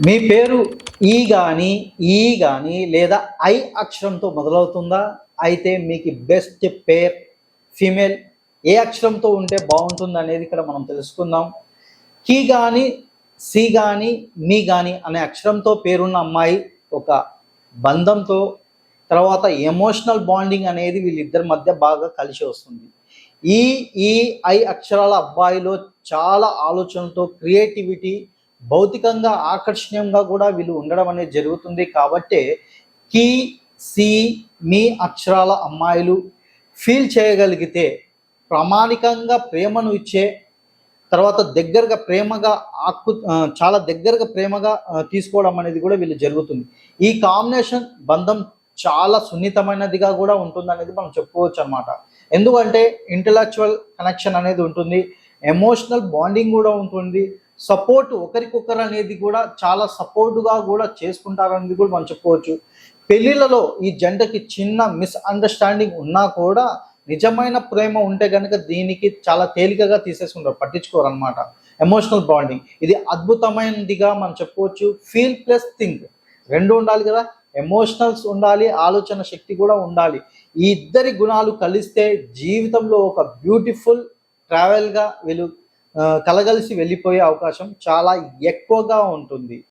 మీ పేరు ఈ గాని లేదా ఐ అక్షరంతో మొదలవుతుందా? అయితే మీకు బెస్ట్ పేర్ ఫీమేల్ ఏ అక్షరంతో ఉంటే బాగుంటుందనేది ఇక్కడ మనం తెలుసుకుందాం. కి గాని, సి గాని, మీ గాని అనే అక్షరంతో పేరున్న అమ్మాయి ఒక బంధంతో తర్వాత ఎమోషనల్ బాండింగ్ అనేది వీళ్ళిద్దరి మధ్య బాగా కలిసి వస్తుంది. ఈ ఈ ఐ అక్షరాల అబ్బాయిలో చాలా ఆలోచనలతో క్రియేటివిటీ భౌతికంగా ఆకర్షణీయంగా కూడా వీళ్ళు ఉండడం అనేది జరుగుతుంది. కాబట్టే కి, సి, మీ అక్షరాల అమ్మాయిలు ఫీల్ చేయగలిగితే ప్రామాణికంగా ప్రేమను ఇచ్చే తర్వాత దగ్గరగా ప్రేమగా చాలా దగ్గరగా ప్రేమగా తీసుకోవడం అనేది కూడా వీళ్ళు జరుగుతుంది. ఈ కాంబినేషన్ బంధం చాలా సున్నితమైనదిగా కూడా ఉంటుంది అనేది మనం చెప్పుకోవచ్చు అనమాట. ఎందుకంటే ఇంటలెక్చువల్ కనెక్షన్ అనేది ఉంటుంది, ఎమోషనల్ బాండింగ్ కూడా ఉంటుంది, సపోర్ట్ ఒకరికొకరు అనేది కూడా చాలా సపోర్టుగా కూడా చేసుకుంటారనేది కూడా మనం చెప్పుకోవచ్చు. పెళ్ళిళ్ళలో ఈ జంటకి చిన్న మిస్అండర్స్టాండింగ్ ఉన్నా కూడా నిజమైన ప్రేమ ఉంటే కనుక దీనికి చాలా తేలికగా తీసేసుకుంటారు, పట్టించుకోరు అనమాట. ఎమోషనల్ బాండింగ్ ఇది అద్భుతమైనదిగా మనం చెప్పుకోవచ్చు. ఫీల్ ప్లస్ థింక్ రెండు ఉండాలి కదా, ఎమోషనల్స్ ఉండాలి, ఆలోచన శక్తి కూడా ఉండాలి. ఈ ఇద్దరి గుణాలు కలిస్తే జీవితంలో ఒక బ్యూటిఫుల్ ట్రావెల్గా వీళ్ళు కలగలిసి వెళ్ళిపోయే అవకాశం చాలా ఎక్కువగా ఉంటుంది.